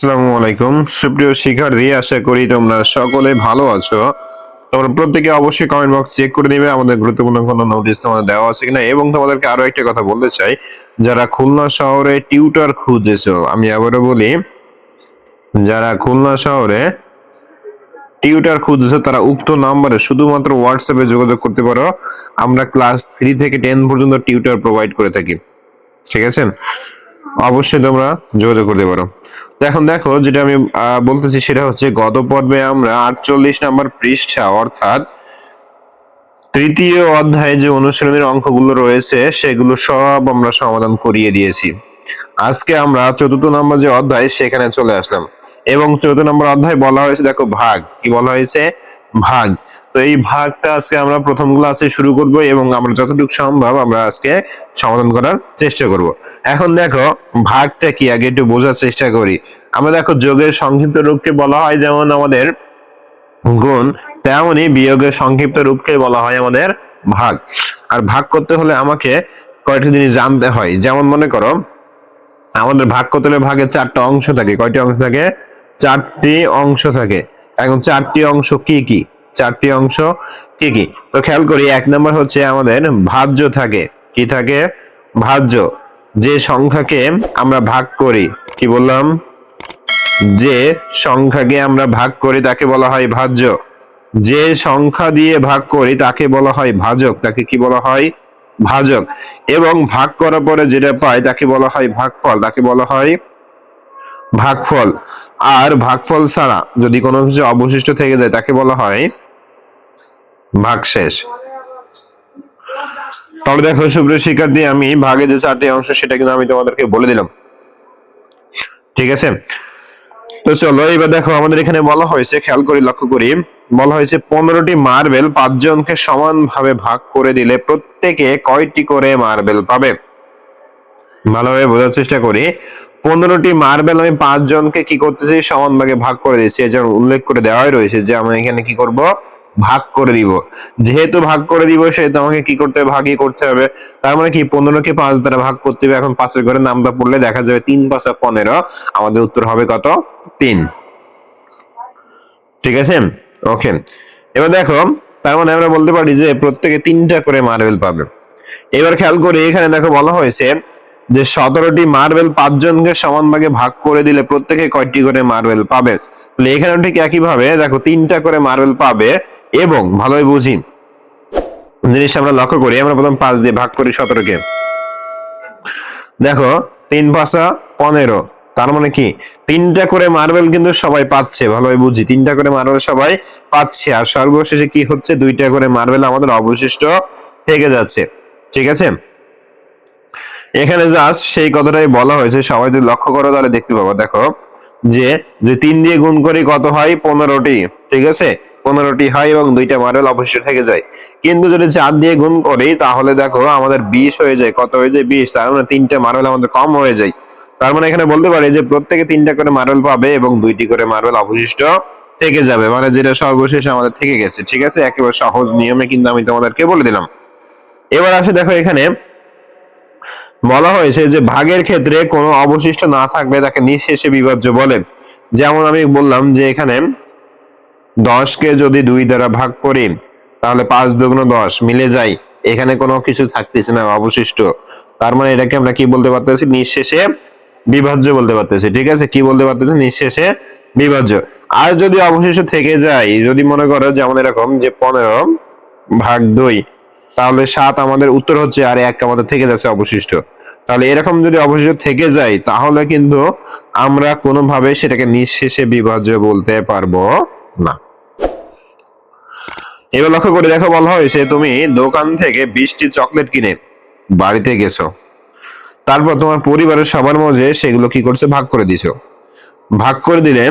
আসসালামু আলাইকুম সুপ্রিয় শিক্ষার্থী, আশা করি তোমরা সকলে ভালো আছো। তোমরা প্রত্যেকে অবশ্যই কমেন্ট বক্স চেক করে দিবে আমাদের গুরুত্বপূর্ণ কোনো নোটিশ তোমাদের দেওয়া আছে কিনা। এবং তোমাদেরকে আরো একটা কথা বলতে চাই, যারা খুলনা শহরে টিউটর খুঁজেছো, আমি আবারও বলি, যারা খুলনা শহরে টিউটর খুঁজেছো তারা উক্ত নাম্বারে শুধুমাত্র হোয়াটসঅ্যাপে যোগাযোগ করতে পারো। আমরা ক্লাস 3 থেকে 10 পর্যন্ত টিউটর প্রোভাইড করে থাকি, ঠিক আছে? অবশ্যই তোমরা যোগাযোগ করতে পারো। তো এখন দেখো, যেটা আমি বলতেছি সেটা হচ্ছে, গত পর্বে আমরা 48 নাম্বার পৃষ্ঠা অর্থাৎ তৃতীয় অধ্যায়ে যে অনুশীলনের অঙ্কগুলো রয়েছে সেগুলো সব আমরা সমাধান করিয়ে দিয়েছি। আজকে আমরা চতুর্থ নম্বর যে অধ্যায় সেখানে চলে আসলাম, এবং চতুর্থ নম্বর অধ্যায় বলা হয়েছে, দেখো ভাগ, কি বলা হয়েছে? ভাগ। তো এই ভাগটা আজকে আমরা প্রথম ক্লাসে শুরু করব এবং আমরা যতটুকু সম্ভব আমরা আজকে সমাধান করার চেষ্টা করব। এখন দেখো ভাগটা কি, আগে একটু বোঝার চেষ্টা করি। আমরা দেখো যোগের সংক্ষিপ্ত রূপকে বলা হয় যেমন আমাদের গুণ, তেমনি বিয়োগের সংক্ষিপ্ত রূপকে বলা হয় আমাদের ভাগ। আর ভাগ করতে হলে আমাকে কয়টি জিনিস জানতে হয়। যেমন মনে করো, আমাদের ভাগ করতে হলে ভাগের 4টা অংশ থাকে। কয়টি অংশ থাকে? 4টি অংশ থাকে। এখন 4টি অংশ কি কি? 4টি অংশ কি কি? তো খেয়াল করি, 1 নম্বর হচ্ছে আমাদের ভাজ্য থাকে। কি থাকে? ভাজ্য। যে সংখ্যাকে আমরা ভাগ করি, কি বললাম? যে সংখ্যাকে আমরা ভাগ করি তাকে বলা হয় ভাজ্য। যে সংখ্যা দিয়ে ভাগ করি তাকে বলা হয় ভাজক। তাকে কি বলা হয়? ভাজক। এবং ভাগ করার পরে যেটা পাই তাকে বলা হয় ভাগফল। তাকে বলা হয় ভাগফল। আর ভাগফল ছাড়া যদি কোনো কিছু অবশিষ্ট থেকে যায় তাকে বলা হয় ভাগশেষ। তাহলে দেখো সুপ্রিয় শিক্ষার্থী, আমি ভাগে যে 4টি অংশ সেটা কিন্তু আমি তোমাদেরকে বলে দিলাম, ঠিক আছে? তো চলো এবার দেখো, আমাদের এখানে বলা হয়েছে, খেয়াল করি, লক্ষ্য করি, বলা হয়েছে 15টি মার্বেল 5 জনকে সমানভাবে ভাগ করে দিলে প্রত্যেকে কয়টি করে মার্বেল পাবে? ভালোভাবে বোঝার চেষ্টা করি। 15টি মার্বেল আমি 5 জনকে কি করতেছি? সমান ভাগে ভাগ করে দিয়েছি। যেমন উল্লেখ করে দেওয়াই রয়েছে যে আমি এখানে কি করব? ভাগ করে দিব। যেহেতু ভাগ করে দিব সেহেতু আমাকে কি করতে হবে? ভাগই করতে হবে। তার মানে কি 15কে 5 দ্বারা ভাগ করতে হবে। এখন 5 এর ঘরে নামটা পড়লে দেখা যাবে 3 5 15। আমাদের উত্তর হবে কত? 3। ঠিক আছে, ওকে। এবার দেখো, তার মানে আমরা বলতে পারি যে প্রত্যেকে 3টা করে মার্বেল পাবে। এবার খেয়াল করি, এখানে দেখো বলা হয়েছে যে 17টি মার্বেল 5 জনকে সমান ভাগে ভাগ করে দিলে প্রত্যেকে কয়টি করে মার্বেল পাবে। তাহলে এখানে ঠিক একইভাবে দেখো 3টা করে মার্বেল পাবে। এবং ভালোই বুঝি জিনিসটা আমরা লক্ষ্য করি, আমরা প্রথম 5 দিয়ে ভাগ করি 17কে। দেখো 3 5 15, তার মানে কি 3টা করে মার্বেল কিন্তু সবাই পাচ্ছে। ভালোই বুঝি 3টা করে মার্বেল সবাই পাচ্ছে। আর সর্বশেষে কি হচ্ছে? 2টা করে মার্বেল আমাদের অবশিষ্ট থেকে যাচ্ছে, ঠিক আছে? এখানে জাস্ট সেই কথাটাই বলা হয়েছে। সবাই যদি লক্ষ্য করো তাহলে দেখতে পাবো, দেখো যে 3 দিয়ে গুণ করি কত হয়? 15টি, ঠিক আছে? 15টি হয় এবং 2টা মার্বেল অবশিষ্ট থেকে যায়। কিন্তু যদি 4 দিয়ে গুণ করি তাহলে দেখো আমাদের 20 হয়ে যায়। কত হয়ে যায়? 20। তার মানে 3টা মার্বেল আমাদের কম হয়ে যায়। তার মানে এখানে বলতে পারি যে প্রত্যেকে 3টা করে মার্বেল পাবে এবং 2টি করে মার্বেল অবশিষ্ট থেকে যাবে, মানে যেটা সর্বশেষে আমাদের থেকে গেছে, ঠিক আছে? একেবারে সহজ নিয়মে কিন্তু আমি তোমাদেরকে বলে দিলাম। এবার আসে দেখো, এখানে বলা হয়েছে যে ভাগের ক্ষেত্রে কোনো অবশিষ্ট না থাকবে তাকে নিঃশেষে বিভাজ্য বলে। যেমন আমি বললাম যে এখানে 10কে যদি 2 দ্বারা ভাগ করি তাহলে 5 দুগুণ 10 মিলে যায়, এখানে কোনো কিছু থাকতেছে না অবশিষ্ট। তার মানে এটাকে আমরা কি বলতে পারতেছি? নিঃশেষে বিভাজ্য বলতে পারতেছি, ঠিক আছে? কি বলতে পারতেছি? নিঃশেষে বিভাজ্য। আর যদি অবশিষ্ট থেকে যায়, যদি মনে করো যেমন এরকম যে 15 ভাগ 2, তাহলে 7 আমাদের উত্তর হচ্ছে, আর 1 আমাদের থেকে যাচ্ছে অবশিষ্ট। তাহলে এরকম যদি অবশিষ্ট থেকে যায় তাহলে কিন্তু আমরা কোনোভাবে সেটাকে নিঃশেষে বিভাজ্য বলতে পারবো না। এবার লক্ষ্য করে দেখো, বলা হয়েছে তুমি দোকান থেকে 20টি চকলেট কিনে বাড়িতে গেছো। তারপর তোমার পরিবারের সবার মাঝে সেগুলো কি করছে? ভাগ করে দিছো। ভাগ করে দিলে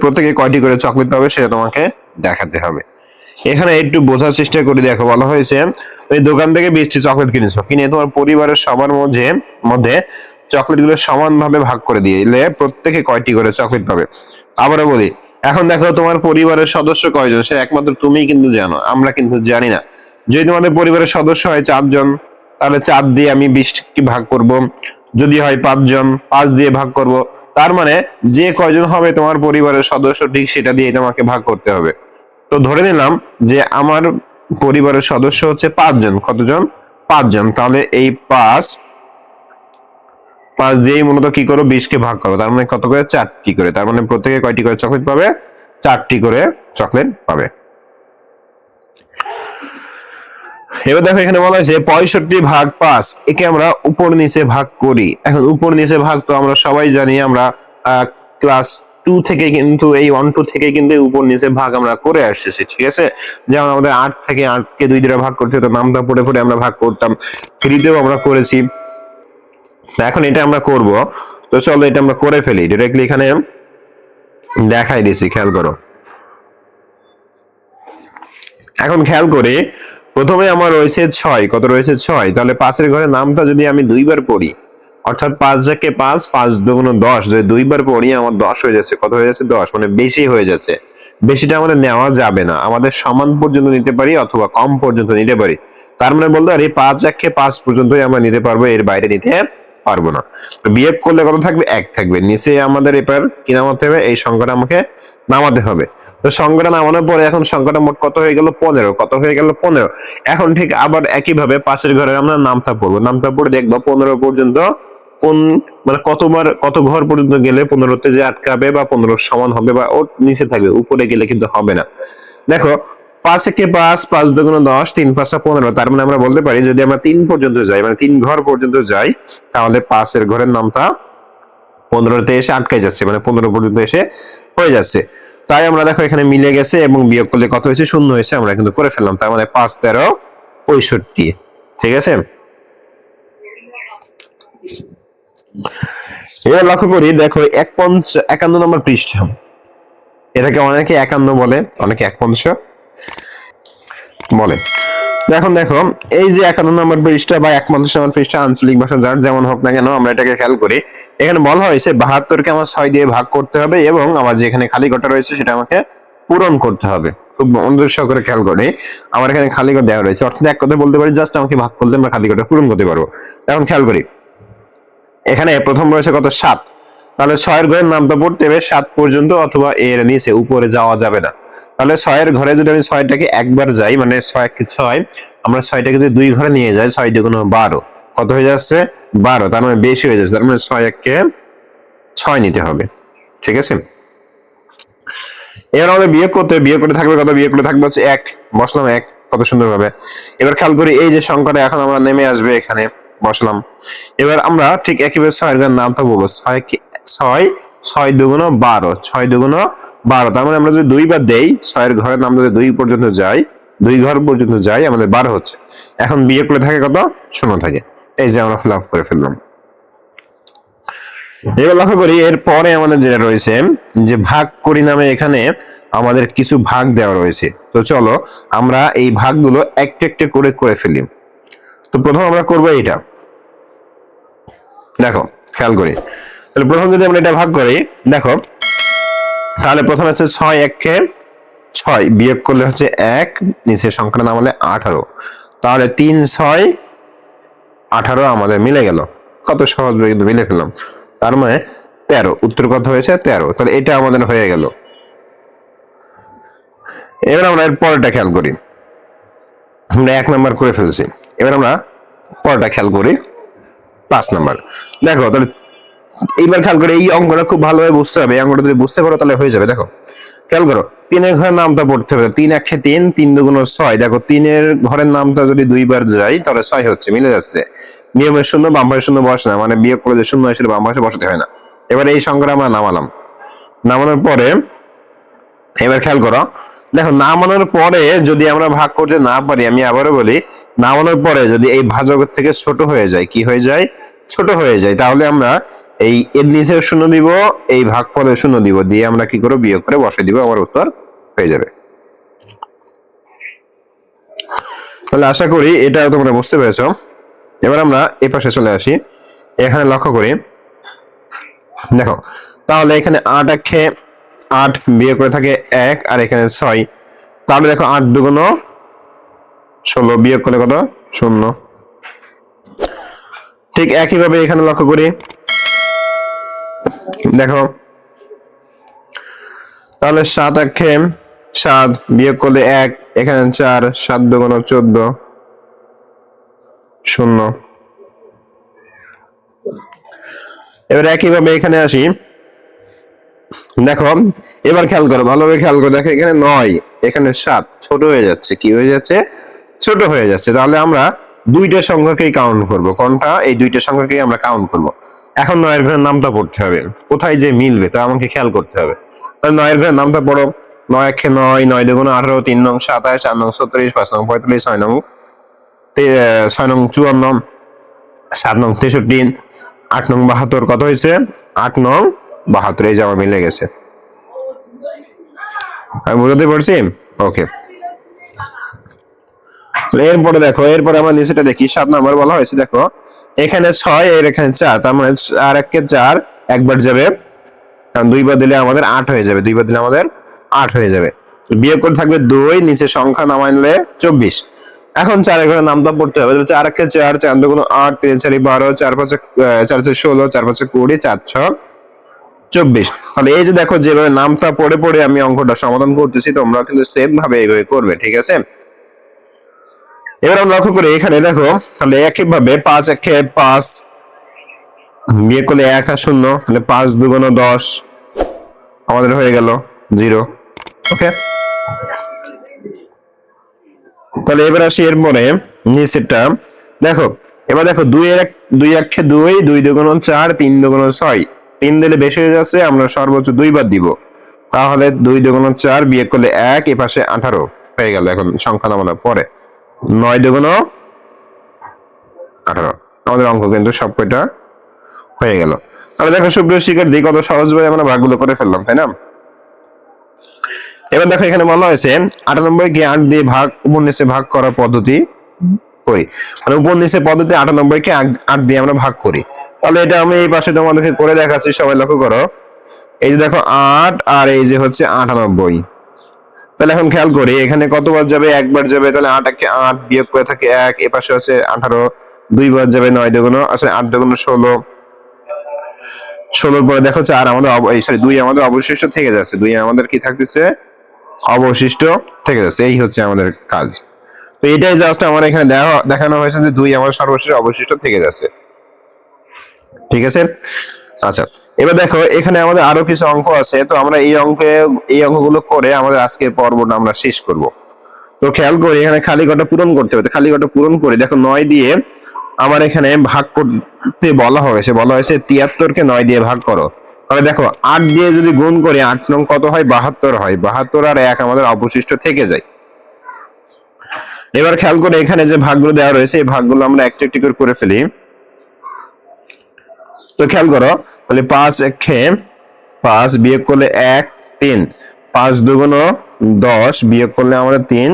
প্রত্যেকে কয়টি করে চকলেট পাবে সেটা তোমাকে দেখাতে হবে। এখানে একটু বোঝার চেষ্টা করে দেখো, বলা হয়েছে ওই দোকান থেকে 20টি চকলেট কিনেছো, কিনে তোমার পরিবারের সবার মধ্যে চকলেটগুলো সমানভাবে ভাগ করে দিলে প্রত্যেকে কয়টি করে চকলেট পাবে। আবারও বলি, এখন দেখো তোমার পরিবারের সদস্য কয়জন সে একমাত্র তুমিই কিন্তু জানো, আমরা কিন্তু জানি না। যদি তোমাদের পরিবারের সদস্য হয় 4 জন, তাহলে 4 দিয়ে আমি 20টি ভাগ করব। যদি হয় 5 জন, 5 দিয়ে ভাগ করব। তার মানে যে কয়জন হবে তোমার পরিবারের সদস্য ঠিক সেটা দিয়ে তোমাকে ভাগ করতে হবে। তো ধরে নিলাম যে আমার পরিবারের সদস্য হচ্ছে 5 জন। কতজন? 5 জন। তাহলে এই 5 দিয়েই মূলত কি করো, 20 কে ভাগ করো। তার মানে কত করে? 4টি করে। তার মানে প্রত্যেকে কয়টি করে চকলেট পাবে? 4টি করে চকলেট পাবে। এবার দেখো এখানে বলা হয়েছে 65 ভাগ 5, একে আমরা উপর নিচে ভাগ করি। এখন উপর নিচে ভাগ তো আমরা সবাই জানি, আমরা ক্লাস 2 থেকে কিন্তু এই 1-2 থেকে কিন্তু উপর নিচে ভাগ আমরা করে আসতেছি, ঠিক আছে? যেমন আমাদের 8 থেকে 8 কে 2 দিয়ে ভাগ করতে হতো, নামটা পড়ে পড়ে আমরা ভাগ করতাম, 3তেও আমরা করেছি। এখন এটা আমরা করব, তো চলো এটা আমরা করে ফেলি। ডিরেক্টলি এখানে দেখাই দিছি, খেয়াল করো। এখন খেয়াল করি, প্রথমে আমার রয়েছে 6। কত রয়েছে? 6। তাহলে 5 এর ঘরে নামটা যদি আমি 2 বার পড়ি, অর্থাৎ 5 যাকে 5, 5 দুগুণ 10, যদি 2 বার পড়ি আমার 10 হয়ে যাচ্ছে। কত হয়ে যাচ্ছে? 10। মানে বেশি হয়ে যাচ্ছে। বেশিটা আমাদের নেওয়া যাবে না, আমাদের সমান পর্যন্ত নিতে পারি অথবা কম পর্যন্ত নিতে পারি। তার মানে বলতে পারি 5 যাকে 5 পর্যন্তই আমরা নিতে পারবো, এর বাইরে নিতে পারবো না। তো বিয়োগ করলে কত থাকবে? 1 থাকবে। নিচে আমাদের এবার কি নামাতে হবে? এই সংখ্যাটা আমাকে নামাতে হবে। তো সংখ্যাটা নামানোর পরে এখন সংখ্যাটা মোট কত হয়ে গেল? 15। কত হয়ে গেল? 15। এখন ঠিক আবার একইভাবে পাশের ঘরে আমরা নামটা পড়বো। নামটা পড়ে দেখবো 15 পর্যন্ত কোন, মানে কতবার কত ঘর পর্যন্ত গেলে 15তে যে আটকাবে বা 15 সমান হবে বা ওর নিচে থাকবে, উপরে গেলে কিন্তু হবে না। দেখো 5 একে 5, 5 দুগুণ 10, 3 5 15। তার মানে আমরা বলতে পারি যদি আমরা 3 পর্যন্ত যাই, মানে 3 ঘর পর্যন্ত যাই, তাহলে 5 এর ঘরের নামটা 15তে এসে আটকে যাচ্ছে, মানে 15 পর্যন্ত এসে হয়ে যাচ্ছে। তাই আমরা দেখো এখানে মিলে গেছে এবং বিয়োগ করলে কত হয়েছে? 0 হয়েছে। আমরা কিন্তু করে ফেললাম। তার মানে 5 13 65। ঠিক আছে? এবার লক্ষ্য করি, দেখো 51 নম্বর পৃষ্ঠা। এটাকে অনেকে 51 বলে, অনেকে 51 বলে। এখন দেখো এই যে 51 নম্বর পৃষ্ঠা বা 51 নম্বর পৃষ্ঠা, আঞ্চলিক ভাষা যার যেমন হোক না কেন, আমরা এটাকে খেয়াল করি। এখানে বলা হয়েছে 72কে আমার 6 দিয়ে ভাগ করতে হবে এবং আমার যেখানে খালি ঘরটা রয়েছে সেটা আমাকে পূরণ করতে হবে। খুব মনোযোগ সহকারে খেয়াল করি, আমার এখানে খালি ঘর দেওয়া রয়েছে, অর্থাৎ এক কথা বলতে পারি জাস্ট আমাকে ভাগ করলে আমরা খালি ঘরটা পূরণ করতে পারবো। এখন খেয়াল করি, এখানে প্রথম রয়েছে কত? 7। তাহলে 6 ঘরের নামটা পড়তে হবে 7 পর্যন্ত, অথবা এর নিচে উপরে যাওয়া যাবে না। তাহলে 6 ঘরে যদি আমি 6টাকে একবার যাই, মানে 6 কে 6, আমরা 6টাকে যদি 2 ঘরে নিয়ে যাই, 6 দুগুণ 12। কত হয়ে যাচ্ছে? 12। তার মানে বেশি হয়ে যাচ্ছে। তার মানে 6 কে 6 নিতে হবে। ঠিক আছে? এবার আমাদের বিয়োগ করতে, বিয়োগ করে থাকবে কত? বিয়োগ করে থাকবে হচ্ছে 1। বসলাম 1, কত সুন্দর ভাবে। এবার খেয়াল করি এই যে সংখ্যাটা এখন আমরা নেমে আসবে, এখানে বসলাম। এবার আমরা ঠিক একইভাবে 6 এর নামটা বলবো। 6 দুগুণ 12, 6 দুগুণ 12। তার মানে আমরা যদি 2 বার দেই, 6 এর ঘরের নাম যদি 2 পর্যন্ত যাই, 2 ঘর পর্যন্ত যাই, আমাদের 12 হচ্ছে। এখন বিয়োগ করে থাকে কত? 0 থাকে। এই যে আমরা ফিল আপ করে ফেললাম। এবার লক্ষ্য করি এর পরে আমাদের যেটা রয়েছে যে ভাগ করি নামে, এখানে আমাদের কিছু ভাগ দেওয়া রয়েছে। তো চলো আমরা এই ভাগগুলো একটা একটা করে করে ফেলি। তো প্রথম আমরা করবো এটা। দেখো খেয়াল করি, তাহলে প্রথম যদি আমরা এটা ভাগ করি, দেখো তাহলে প্রথম হচ্ছে 6 1 6, বিয়োগ করলে হচ্ছে 1, নিচে সংখ্যাটা নামালে 18। তাহলে 3 6 18 আমাদের মিলে গেল। কত সহজ ভাবে কিন্তু মিলে ফেললাম। তার মানে 13। উত্তর কত হয়েছে? 13। তাহলে এটা আমাদের হয়ে গেল। এবার আমরা এর পরেরটা খেয়াল করি। আমরা 1 নাম্বার করে ফেলছি। এবার আমরা পরেরটা খেয়াল করি, 5 নাম্বার। দেখো তাহলে এইবার খেয়াল করে এই অঙ্কটা খুব ভালোভাবে বুঝতে হবে। এই অঙ্কটা যদি বুঝতে পারো তাহলে হয়ে যাবে। দেখো খেয়াল করো, 3 এর ঘরের নামটা পড়তে হবে। 3 1 3, 3 দুগুণ 6। দেখো 3 এর ঘরের নামটা যদি 2 বার যাই তাহলে 6 হচ্ছে, মিলে যাচ্ছে। নিয়মের শূন্য বাম পাশে শূন্য বসে না, মানে বিয়োগ করে যে শূন্য হয় সেটা বাম পাশে বসাতে হয় না। এবার এই সংখ্যাটা আমরা নামালাম। নামানোর পরে এবার খেয়াল করো, দেখো নামানোর পরে যদি আমরা ভাগ করতে না পারি, আমি আবারও বলি, নামানোর পরে যদি এই ভাজকের থেকে ছোট হয়ে যায়, কি হয়ে যায়? ছোট হয়ে যায়, তাহলে আমরা এই এর নিচে 0 দিব, এই ভাগফলে 0 দিব, দিয়ে আমরা কি করব? বিয়োগ করে বসে দিব, আমার উত্তর হয়ে যাবে। তাহলে আশা করি এটা তোমরা বুঝতে পেরেছো। এবার আমরা এই পাশে চলে আসি। এখানে লক্ষ্য করি, দেখো তাহলে এখানে 8 1 8, বিয়োগ করে থাকে 1, আর এখানে 6। তাহলে দেখো 8 দুগুণ 16, বিয়োগ করলে কত? 0। ঠিক একইভাবে এখানে লক্ষ্য করি, দেখো তাহলে 7 একে 7 বিয়োগ করলে 1, এখানে 4, 7 দুগুণ 14, 0। এবার একইভাবে এখানে আসি, দেখো এবার খেয়াল করো, ভালোভাবে খেয়াল করো, দেখো এখানে 9, এখানে 7 ছোট হয়ে যাচ্ছে, কি হয়ে যাচ্ছে, ছোট হয়ে যাচ্ছে। তাহলে আমরা দুইটা সংখ্যাকেই কাউন্ট করব, কোনটা, এই দুইটা সংখ্যাকেই আমরা কাউন্ট করব। এখন 9 এর ঘরের নামটা পড়তে হবে, কোথায় যে মিলবে তা আমাকে খেয়াল করতে হবে। তাহলে 9 এর ঘরের নামটা পড়ো, 9 একে 9, 9 দুগুণ 18, 3 নং 27, 4 নং 36, 5 নং 45, 6 নং 54, 7 নং 63, 8 নং 72, কত হয়েছে, 8 নং 72, এই যে আমার মিলে গেছে। আমি বুঝতে পারছি, ওকে। এরপরে দেখো, এরপরে আমরা নিচেটা দেখি, 7 নাম্বার বলা হয়েছে, দেখো এখানে 6 এর এখানে 4, তার মানে 4 একে 4 একবার যাবে, কারণ দুইবার দিলে আমাদের 8 হয়ে যাবে, দুইবার দিলে আমাদের 8 হয়ে যাবে। বিয়োগ করে থাকবে 2, নিচে সংখ্যা নামাইলে 24। এখন 4 এর ঘরে নামটা পড়তে হবে, 4 একে 4, 4 দুগুণ 8, 3 4 12, 4 5 4 4 16, 4 5 20, 4 6 24। তাহলে এই যে দেখো, যেভাবে নামটা পড়ে পড়ে আমি অঙ্কটা সমাধান করতেছি, তোমরা কিন্তু সেম ভাবে এইভাবে করবে, ঠিক আছে। এবার আমরা লক্ষ্য করি, এখানে দেখো তাহলে একইভাবে 5 একে 5 বিয়োগ করলে 1 আর 0, তাহলে 5 দুগুণ 10, আমাদের হয়ে গেল 0, ওকে। তাহলে এবার আসি এরপরে নিচেরটা, দেখো এবার দেখো 2 একে 2, 2 দুগুণ 4, 3 দুগুণ 6, 3 দিলে বেশি হয়ে যাচ্ছে, আমরা সর্বোচ্চ 2 বার দিব, তাহলে 2 দুগুণ 4 বিয়োগ করলে 1, এ পাশে 18 হয়ে গেল। এখন সংখ্যা নামানোর পরে 9 দুগুণ 18, আমাদের অঙ্ক কিন্তু সব কয়টা হয়ে গেল। তাহলে দেখো সুপ্রিয় শিক্ষার্থী, কত সহজভাবে আমরা ভাগগুলো করে ফেললাম, তাই না। এবার দেখো এখানে বলা হয়েছে 98 কে 8 দিয়ে ভাগ, উপর নিচে ভাগ করার পদ্ধতি করি, মানে উপর নিচে পদ্ধতি 98 কে 8 দিয়ে আমরা ভাগ করি। তাহলে এটা আমি এই পাশে তোমাদেরকে করে দেখাচ্ছি, সবাই লক্ষ্য করো। এই যে দেখো 8 আর এই যে হচ্ছে 98, তাহলে এখন খেয়াল করি এখানে কতবার যাবে, একবার যাবে, তাহলে 8 একে 8 বিয়োগ করে থাকে 1, এ পাশে হচ্ছে 18, দুইবার যাবে, 9 দুগুণ আসলে 8 দুগুণ 16, 16 পরে দেখো 4 আমাদের সরি 2 আমাদের অবশিষ্ট থেকে যাচ্ছে, 2 আমাদের কি থাকতেছে, অবশিষ্ট থেকে যাচ্ছে। এই হচ্ছে আমাদের কাজ। তো এটাই জাস্ট আমার এখানে দেখানো হয়েছে যে 2 আমার সর্বশেষ অবশিষ্ট থেকে যাচ্ছে, ঠিক আছে। আচ্ছা, এবার দেখো এখানে আমাদের আরো কিছু অঙ্ক আছে, তো আমরা এই অঙ্কগুলো করে আমাদের আজকের পর্বটা আমরা শেষ করব। তো খেয়াল করি, এখানে খালি ঘরটা পূরণ করতে হবে, খালি ঘরটা পূরণ করি। দেখো 9 দিয়ে আমার এখানে ভাগ করতে বলা হয়েছে 73 কে 9 দিয়ে ভাগ করো। তাহলে দেখো 8 দিয়ে যদি গুণ করি, 8 নং কত হয়, 72 হয়, 72 আর 1 আমাদের অবশিষ্ট থেকে যায়। এবার খেয়াল করে এখানে যে ভাগগুলো দেওয়া রয়েছে, এই ভাগগুলো আমরা একটু একটু করে ফেলি। তো খেয়াল করো, তাহলে 5 একে 5 বিয়োগ করলে 1, 3, 5 দুগুণ 10 বিয়োগ করলে আমাদের 3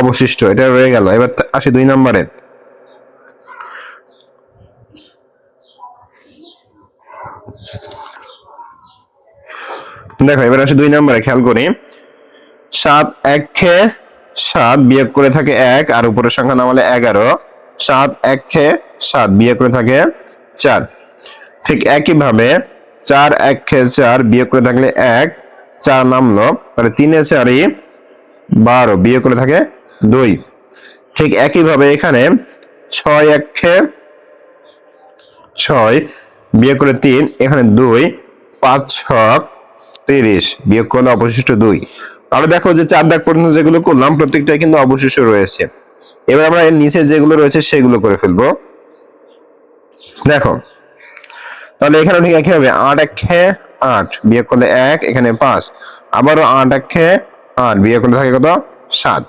অবশিষ্ট, এটা রয়ে গেল। এবার আসি 2 নম্বরে, দেখো এবার আসি 2 নম্বরে, খেয়াল করি 7 একে 7 বিয়োগ করে থাকে 1, আর উপরের সংখ্যা নামালে 11, 7 একে 7 বিয়োগ করে থাকে 4। ঠিক একইভাবে 4 একে 4 বিয়োগ করে থাকলে 1, 4 নামলো, তাহলে 3 এ 4 12 বিয়োগ করে থাকে 2। ঠিক একইভাবে এখানে 6 একে 6 বিয়োগ করে 3, এখানে 2, 5 6 30 বিয়োগ করলে অবশিষ্ট 2। তাহলে দেখো যে 4 দাগ পর্যন্ত যেগুলো করলাম প্রত্যেকটাই কিন্তু অবশিষ্ট রয়েছে। এবার আমরা এর নিচে যেগুলো রয়েছে সেগুলো করে ফেলবো। দেখো তাহলে এখানে ঠিক একইভাবে 8 একে 8 বিয়োগ করলে 1, এখানে 5, আবারও 8 একে 8 বিয়োগ করলে থাকে কত, 7।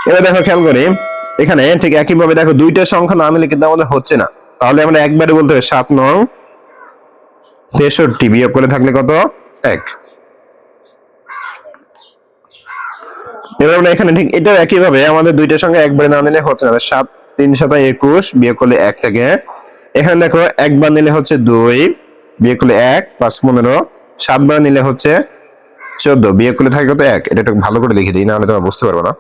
এবার দেখো খেয়াল করি এখানে ঠিক একইভাবে দেখো দুইটা সংখ্যা না মিলে কিন্তু আমাদের হচ্ছে না, তাহলে আমরা একবারে বলতে হবে 7 নং 63 বিয়োগ করে থাকলে কত, 1। এবার আমরা এখানে ঠিক এটাও একইভাবে আমাদের দুইটা সংখ্যা একবারে না নিলে হচ্ছে না, 7 3 7 21 বিয়োগ করলে 1 থেকে, এখানে দেখো একবার নিলে হচ্ছে 2 বিয়োগ করলে 1, 5 15, 7 বার নিলে হচ্ছে 14 বিয়োগ করলে থাকে কত, 1। এটা একটু ভালো করে লিখে দিই, না হলে তোমরা বুঝতে পারবে না।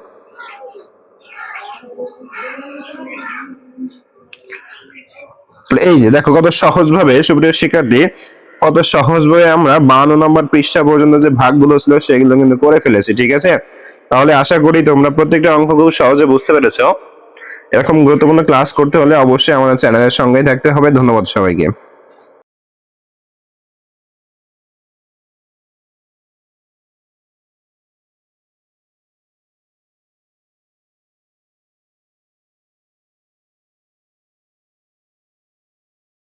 এই যে দেখো কত সহজভাবে সুপ্রিয় শিক্ষার্থী, কত সহজভাবে আমরা 52 নম্বর পৃষ্ঠা পর্যন্ত যে ভাগগুলো ছিল সেগুলো কিন্তু করে ফেলেছি। ঠিক আছে, তাহলে আশা করি তোমরা প্রত্যেকটা অঙ্ক খুব সহজে বুঝতে পেরেছো। এরকম গুরুত্বপূর্ণ ক্লাস করতে হলে অবশ্যই আমাদের চ্যানেলের সঙ্গেই থাকতে হবে। ধন্যবাদ সবাইকে।